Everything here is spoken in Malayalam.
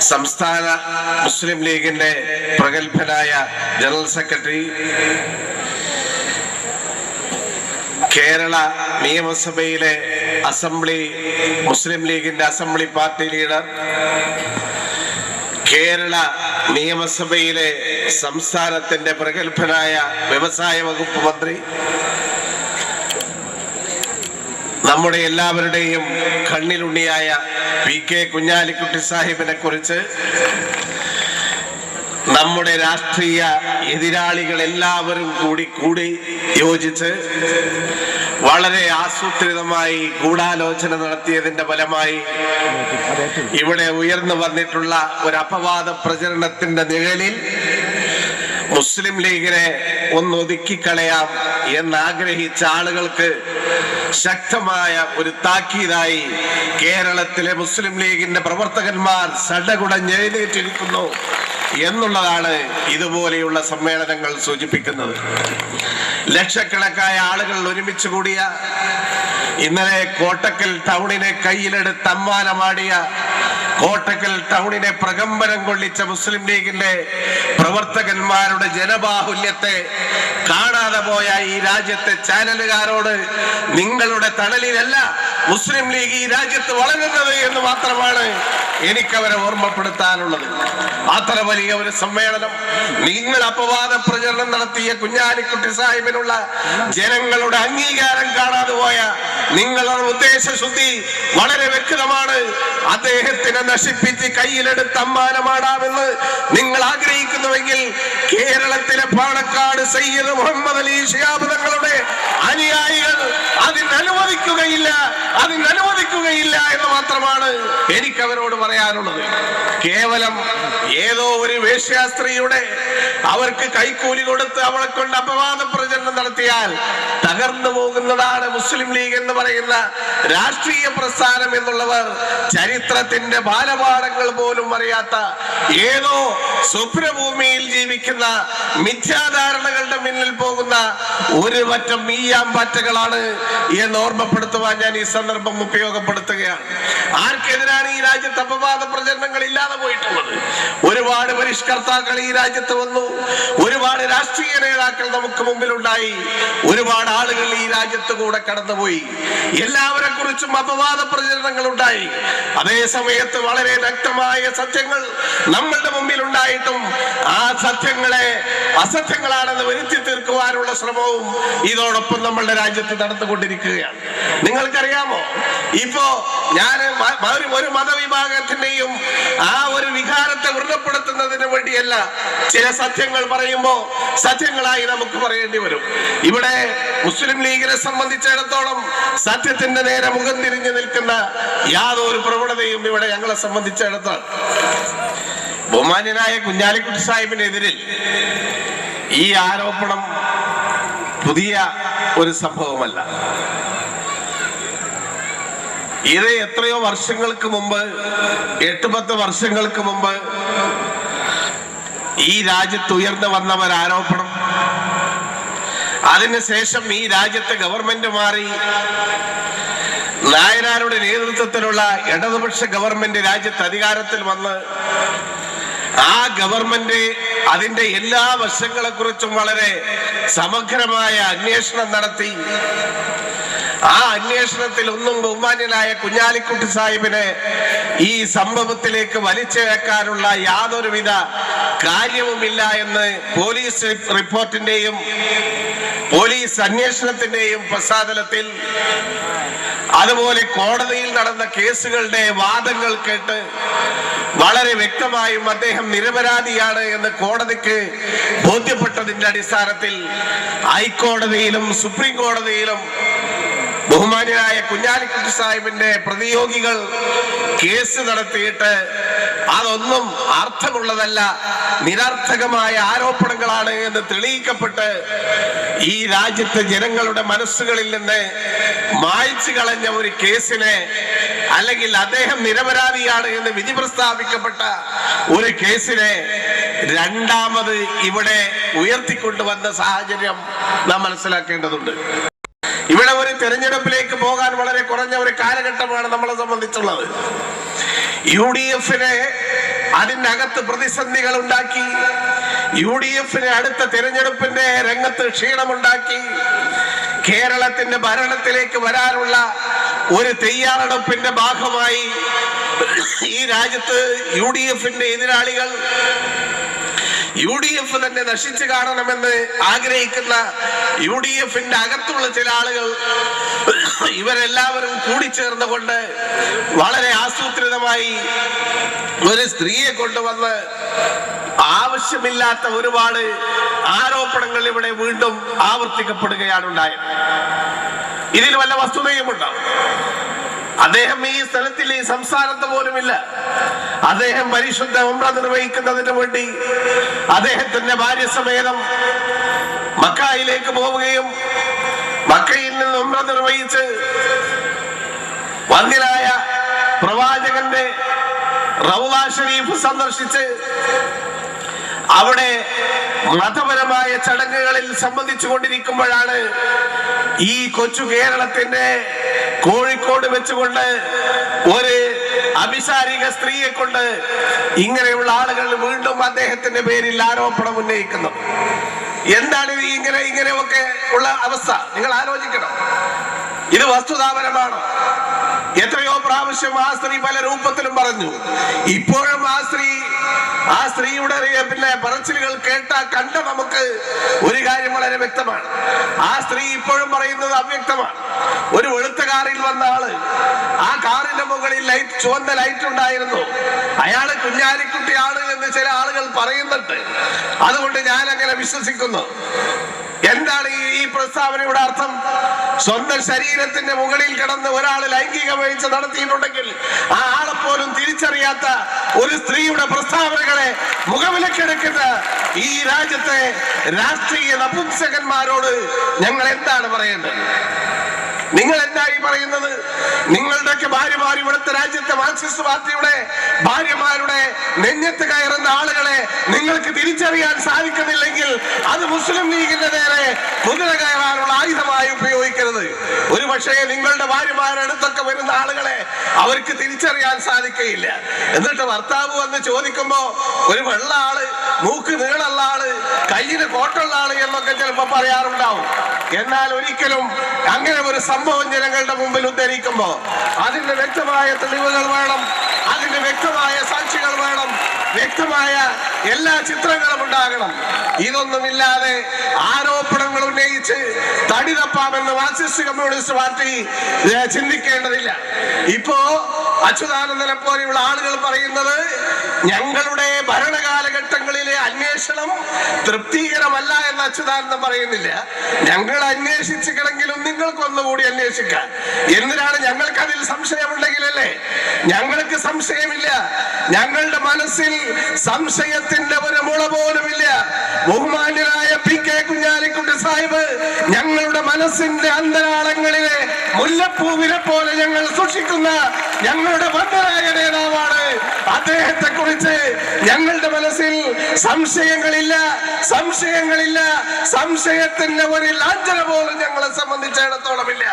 സംസ്ഥാന മുസ്ലിം ലീഗിന്റെ പ്രഗത്ഭനായ ജനറൽ സെക്രട്ടറി, കേരള നിയമസഭയിലെ അസംബ്ലി മുസ്ലിം ലീഗിന്റെ അസംബ്ലി പാർട്ടി ലീഡർ, കേരള നിയമസഭയിലെ സംസ്ഥാനത്തിന്റെ പ്രഗത്ഭനായ വ്യവസായ വകുപ്പ് മന്ത്രി, നമ്മുടെ എല്ലാവരുടെയും കണ്ണിലുണ്ണിയായ PK കുഞ്ഞാലിക്കുട്ടി സാഹിബിനെ കുറിച്ച് നമ്മുടെ രാഷ്ട്രീയ എതിരാളികൾ എല്ലാവരും കൂടി യോജിച്ച് വളരെ ആസൂത്രിതമായി ഗൂഢാലോചന നടത്തിയതിന്റെ ഫലമായി ഇവിടെ ഉയർന്നു വന്നിട്ടുള്ള ഒരു അപവാദ പ്രചരണത്തിന്റെ നിഴലിൽ മുസ്ലിം ലീഗിനെ ഒന്ന് ഒതുക്കിക്കളയാം എന്നാഗ്രഹിച്ച ആളുകൾക്ക് ശക്തമായ ഒരു താക്കീതായി കേരളത്തിലെ മുസ്ലിം ലീഗിന്റെ പ്രവർത്തകന്മാർ സടകുടഞ്ഞെഴുന്നേറ്റിരിക്കുന്നു എന്നുള്ളതാണ് ഇതുപോലെയുള്ള സമ്മേളനങ്ങൾ സൂചിപ്പിക്കുന്നത്. ലക്ഷക്കണക്കായ ആളുകൾ ഒരുമിച്ച് കൂടിയ, ഇന്നലെ കോട്ടക്കൽ ടൗണിനെ കയ്യിലെടുത്ത് അമ്മാനമാടിയ, കോട്ടക്കൽ ടൗണിനെ പ്രകമ്പനം കൊള്ളിച്ച മുസ്ലിം ലീഗിന്റെ പ്രവർത്തകന്മാരുടെ ജനബാഹുല്യത്തെ കാണാതെ പോയ ഈ രാജ്യത്തെ ചാനലുകാരോട് നിങ്ങളുടെ തണലിലല്ല മുസ്ലിം ലീഗ് ഈ രാജ്യത്ത് വളരുന്നത് എന്ന് മാത്രമാണ് എനിക്കവരെ ഓർമ്മപ്പെടുത്താനുള്ളത്. അത്ര വലിയ ഒരു സമ്മേളനം, നിങ്ങൾ അപവാദ പ്രചരണം നടത്തിയ കുഞ്ഞാലിക്കുട്ടി സാഹിബിനുള്ള ജനങ്ങളുടെ അംഗീകാരം കാണാതെ പോയ നിങ്ങളുടെ ഉദ്ദേശശുദ്ധി വളരെ വ്യക്തമാണ്. അദ്ദേഹത്തിനെ നശിപ്പിച്ച് കയ്യിലെടുത്ത് അമ്മാനമാടാമെന്ന് നിങ്ങൾ ആഗ്രഹിക്കുന്നുവെങ്കിൽ കേരളത്തിലെ പാണക്കാട് സയ്യിദ് മുഹമ്മദ് അലി ശിഹാബ് തങ്ങളുടെ അനുയായികൾ അതിനനുവദിക്കുകയില്ല എന്ന് മാത്രമാണ് എനിക്ക് അവരോട് പറയാനുള്ളത്. കേവലം ഏതോ ഒരു വേശ്യാസ്ത്രീയുടെ അവർക്ക് കൈക്കൂലി കൊടുത്ത് അവളെ കൊണ്ട് അപവാദ പ്രചരണം നടത്തിയാൽ തകർന്നു പോകുന്നതാണ് മുസ്ലിം ലീഗ് എന്ന് പറയുന്ന രാഷ്ട്രീയ പ്രസ്ഥാനം എന്നുള്ളവർ ചരിത്രത്തിന്റെ ബാലപാഠങ്ങൾ പോലും അറിയാത്ത ഏതോ സ്വപ്നഭൂമിയിൽ ജീവിക്കുന്ന മിഥ്യാധാരണകളുടെ മുന്നിൽ പോകുന്ന ഒരു മറ്റം ഈയാമ്പാറ്റകളാണ് എന്ന് ഓർമ്മപ്പെടുത്തുവാൻ ഞാൻ ഈ സന്ദർഭം ഉപയോഗപ്പെടുത്തുകയാണ്. ആർക്കെതിരാണ് ഈ രാജ്യത്ത് അപവാദ പ്രചരണങ്ങൾ ഇല്ലാതെ പോയിട്ടുള്ളത്? ഒരുപാട് പരിഷ്കർത്താക്കൾ ഈ രാജ്യത്ത് വന്നു, ഒരുപാട് രാഷ്ട്രീയ നേതാക്കൾ നമുക്ക് മുമ്പിലുണ്ടായി, ഒരുപാട് ആളുകൾ ഈ രാജ്യത്ത് കൂടെ കടന്നുപോയി. എല്ലാവരെ കുറിച്ചും അപവാദ പ്രചരണങ്ങൾ ഉണ്ടായി. അതേ സമയത്ത് വളരെ വ്യക്തമായ സത്യങ്ങൾ നമ്മളുടെ മുമ്പിൽ ഉണ്ടായിട്ടും ആ സത്യങ്ങളെ അസത്യങ്ങളാണെന്ന് വരുത്തി തീർക്കുവാനുള്ള ശ്രമവും ഇതോടൊപ്പം നമ്മളുടെ രാജ്യത്ത് നടന്നുകൊണ്ടിരിക്കുകയാണ്. നിങ്ങൾക്കറിയാമോ, ഇപ്പോ ഞാൻ ഒരു മതവിഭാഗത്തിന്റെയും ആ ഒരു വികാരത്തെ വൃദ്ധപ്പെടുത്തുന്നതിന് വേണ്ടിയല്ല ചില സത്യങ്ങൾ പറയുമ്പോ സത്യങ്ങളായി നമുക്ക് പറയേണ്ടി വരും. ഇവിടെ മുസ്ലിം ലീഗിനെ സംബന്ധിച്ചിടത്തോളം സത്യത്തിന്റെ നേരെ മുഖം തിരിഞ്ഞു നിൽക്കുന്ന യാതൊരു പ്രവണതയും ഇവിടെ ഞങ്ങളെ സംബന്ധിച്ചിടത്തോളം. ബഹുമാന്യനായ കുഞ്ഞാലിക്കുട്ടി സാഹിബിനെതിരിൽ ഈ ആരോപണം പുതിയ ഒരു സംഭവമല്ല. ഇത് എത്രയോ വർഷങ്ങൾക്ക് മുമ്പ്, 8-10 വർഷങ്ങൾക്ക് മുമ്പ് ഈ രാജ്യത്ത് ഉയർന്നു വന്ന ഒരു ആരോപണം. അതിനുശേഷം ഈ രാജ്യത്തെ ഗവൺമെന്റ് മാറി, നായനാരുടെ നേതൃത്വത്തിലുള്ള ഇടതുപക്ഷ ഗവൺമെന്റ് രാജ്യത്ത് അധികാരത്തിൽ വന്ന് ആ ഗവൺമെന്റ് അതിന്റെ എല്ലാ വശങ്ങളെ കുറിച്ചും വളരെ സമഗ്രമായ അന്വേഷണം നടത്തി. ആ അന്വേഷണത്തിൽ ഒന്നും ബഹുമാന്യനായ കുഞ്ഞാലിക്കുട്ടി സാഹിബിനെ ഈ സംഭവത്തിലേക്ക് വലിച്ചിഴക്കാനുള്ള യാതൊരുവിധ കാര്യവുമില്ല എന്ന് പോലീസ് റിപ്പോർട്ടിന്റെയും പോലീസ് അന്വേഷണത്തിന്റെയും പശ്ചാത്തലത്തിൽ, അതുപോലെ കോടതിയിൽ നടന്ന കേസുകളുടെ വാദങ്ങൾ കേട്ട് വളരെ വ്യക്തമായും അദ്ദേഹം നിരപരാധിയാണ് എന്ന് കോടതിക്ക് ബോധ്യപ്പെട്ടതിന്റെ അടിസ്ഥാനത്തിൽ ഹൈക്കോടതിയിലും സുപ്രീം കോടതിയിലും ബഹുമാന്യനായ കുഞ്ഞാലിക്കുട്ടി സാഹിബിന്റെ പ്രതിയോഗികൾ കേസ് നടത്തിയിട്ട് അതൊന്നും അർത്ഥമുള്ളതല്ല, നിരർത്ഥകമായ ആരോപണങ്ങളാണ് എന്ന് തെളിയിക്കപ്പെട്ട് ഈ രാജ്യത്തെ ജനങ്ങളുടെ മനസ്സുകളിൽ നിന്ന് മായ്ച്ചു കളഞ്ഞ ഒരു കേസിനെ, അല്ലെങ്കിൽ അദ്ദേഹം നിരപരാധിയാണ് എന്ന് വിധി പ്രസ്താവിക്കപ്പെട്ട ഒരു കേസിനെ രണ്ടാമത് ഇവിടെ ഉയർത്തിക്കൊണ്ടുവന്ന സാഹചര്യം നാം മനസ്സിലാക്കേണ്ടതുണ്ട്. ഇവിടെ ഒരു തെരഞ്ഞെടുപ്പിലേക്ക് പോകാൻ വളരെ കുറഞ്ഞ ഒരു കാലഘട്ടമാണ് നമ്മളെ സംബന്ധിച്ചുള്ളത്. UDF-ന് അതിനകത്ത് പ്രതിസന്ധികൾ ഉണ്ടാക്കി, UDF-ന് അടുത്ത തെരഞ്ഞെടുപ്പിന്റെ രംഗത്ത് ക്ഷീണമുണ്ടാക്കി, കേരളത്തിന്റെ ഭരണത്തിലേക്ക് വരാനുള്ള ഒരു തയ്യാറെടുപ്പിന്റെ ഭാഗമായി ഈ രാജ്യത്ത് UDF-ന്റെ എതിരാളികൾ UDF തന്നെ നശിച്ചു കാണണമെന്ന് ആഗ്രഹിക്കുന്ന UDF-ന്റെ അകത്തുള്ള ചില ആളുകൾ ഇവരെല്ലാവരും കൂടിച്ചേർന്നുകൊണ്ട് വളരെ ആസൂത്രിതമായി ഒരു സ്ത്രീയെ കൊണ്ടുവന്ന് ആവശ്യമില്ലാത്ത ഒരുപാട് ആരോപണങ്ങൾ ഇവിടെ വീണ്ടും ആവർത്തിക്കപ്പെടുകയാണ് ഉണ്ടായത്. ഇതിൽ വല്ല വസ്തുതയുമുണ്ടോ? അദ്ദേഹം ഈ സ്ഥലത്തിൽ, ഈ സംസ്ഥാനത്ത് പോലുമില്ല. അദ്ദേഹം പരിശുദ്ധ ഉംറ നിർവഹിക്കുന്നതിന് വേണ്ടി അദ്ദേഹത്തിന്റെ ഭാര്യ സമേതം മക്കയിലേക്ക് പോവുകയും മക്കയിൽ നിന്ന് ഉംറ നിർവഹിച്ച് വന്ദിനായ പ്രവാചകന്റെ റൗള ഷരീഫ് സന്ദർശിച്ച് അവിടെ മതപരമായ ചടങ്ങുകളിൽ സംബന്ധിച്ചു കൊണ്ടിരിക്കുമ്പോഴാണ് ഈ കൊച്ചു കേരളത്തിന്റെ കോഴിക്കോട് വെച്ചുകൊണ്ട് ഒരു അഭിസാരിക സ്ത്രീയെ കൊണ്ട് ഇങ്ങനെയുള്ള ആളുകൾ വീണ്ടും അദ്ദേഹത്തിന്റെ പേരിൽ ആരോപണം ഉന്നയിക്കുന്നു. എന്താണ് ഇങ്ങനെയൊക്കെ ഉള്ള അവസ്ഥ? നിങ്ങൾ ആലോചിക്കണം. ഇത് വസ്തുതാപരമാണോ? എത്രയോ പ്രാവശ്യം ആ സ്ത്രീ പല രൂപത്തിലും പറഞ്ഞു. ഇപ്പോഴും ആ സ്ത്രീയുടെ പറച്ചിലുകൾ കണ്ട നമുക്ക് ഒരു കാര്യം വളരെ വ്യക്തമാണ്. ആ സ്ത്രീ ഇപ്പോഴും പറയുന്നത് അവ്യക്തമാണ്. ഒരു വെളുത്ത കാറിൽ വന്ന ആള്, ആ കാറിന്റെ മുകളിൽ ചുവന്ന ലൈറ്റ് ഉണ്ടായിരുന്നു, അയാള് കുഞ്ഞാലിക്കുട്ടിയാണ് എന്ന് ചില ആളുകൾ പറയുന്നുണ്ട്. അതുകൊണ്ട് ഞാൻ അങ്ങനെ വിശ്വസിക്കുന്നു. എന്താണ് ഈ പ്രസ്താവനയുടെ അർത്ഥം? സ്വന്തം ശരീരത്തിന്റെ മുകളിൽ കിടന്ന് ഒരാൾ ലൈംഗിക വീഴ്ച നടത്തിയിട്ടുണ്ടെങ്കിൽ ആ ആളെ പോലും തിരിച്ചറിയാത്ത ഒരു സ്ത്രീയുടെ പ്രസ്താവനകളെ മുഖവിലക്കെടുക്കുന്ന ഈ രാജ്യത്തെ രാഷ്ട്രീയ നപുംസകന്മാരോട് ഞങ്ങൾ എന്താണ് പറയേണ്ടത്? നിങ്ങൾ എന്തായി പറയുന്നത്? നിങ്ങളുടെയൊക്കെ ഭാര്യമാർ ഇവിടുത്തെ രാജ്യത്തെ മാർക്സിസ്റ്റ് പാർട്ടിയുടെ ഭാര്യമാരുടെ നെഞ്ഞത്ത് കയറുന്ന ആളുകളെ നിങ്ങൾക്ക് തിരിച്ചറിയാൻ സാധിക്കുന്നില്ലെങ്കിൽ അത് മുസ്ലിം ലീഗിന്റെ നേരെ കുതിര കയറാനുള്ള ആയുധമായി ഉപയോഗിക്കരുത്. ഒരു പക്ഷേ നിങ്ങളുടെ ഭാര്യമാരുടെ അടുത്തൊക്കെ വരുന്ന ആളുകളെ അവർക്ക് തിരിച്ചറിയാൻ സാധിക്കുകയില്ല. എന്നിട്ട് ഭർത്താവ് വന്ന് ചോദിക്കുമ്പോ ഒരു വെള്ള ആള്, മൂക്ക് നീളമുള്ള ആള്, കയ്യിന് കോട്ടുള്ള ആള് എന്നൊക്കെ ചിലപ്പോ പറയാറുണ്ടാവും. എന്നാൽ ഒരിക്കലും അങ്ങനെ ഒരു സംഭവം ജനങ്ങളുടെ മുമ്പിൽ ഉദ്ധരിക്കുമ്പോ അതിന്റെ വ്യക്തമായ തെളിവുകൾ വേണം, അതിന്റെ വ്യക്തമായ സാക്ഷികൾ വേണം, വ്യക്തമായ എല്ലാ ചിത്രങ്ങളും ഉണ്ടാകണം. ഇതൊന്നുമില്ലാതെ ആരോപണങ്ങൾ ഉന്നയിച്ച് തടി തപ്പാമെന്ന് മാർക്സിസ്റ്റ് കമ്മ്യൂണിസ്റ്റ് പാർട്ടി ചിന്തിക്കേണ്ടതില്ല. ഇപ്പോ അച്യുതാനന്ദനെ പോലെയുള്ള ആളുകൾ പറയുന്നത് ഞങ്ങളുടെ ഭരണകാലഘട്ടങ്ങളിലെ അന്വേഷണം തൃപ്തികരമല്ല എന്ന് അച്യുതാനന്ദൻ പറയുന്നില്ല. ഞങ്ങൾ അന്വേഷിച്ചിക്കണമെങ്കിലും നിങ്ങൾക്കൊന്നുകൂടി അന്വേഷിക്കാം. എന്തിനാണ്? ഞങ്ങൾക്ക് അതിൽ സംശയമുണ്ടെങ്കിലല്ലേ? ഞങ്ങൾക്ക് സംശയമില്ല. ഞങ്ങളുടെ മനസ്സിൽ സംശയത്തിന്റെ ഒരു മുള പോലുമില്ല. ബഹുമാന്യനായ PK കുഞ്ഞാലിക്കുട്ടി സാഹിബ് ഞങ്ങളുടെ മനസ്സിന്റെ അന്തരാളങ്ങളിലെ മുല്ലപ്പൂവിനെ പോലെ ഞങ്ങൾ സൂക്ഷിക്കുന്ന ഞങ്ങളുടെ ബന്ധനായ നേതാവാണ്. അദ്ദേഹത്തെ കുറിച്ച് ഞങ്ങളുടെ മനസ്സിൽ സംശയങ്ങളില്ല. സംശയത്തിന്റെ ഒരു ലാഞ്ചന പോലും ഞങ്ങളെ സംബന്ധിച്ചിടത്തോളമില്ല.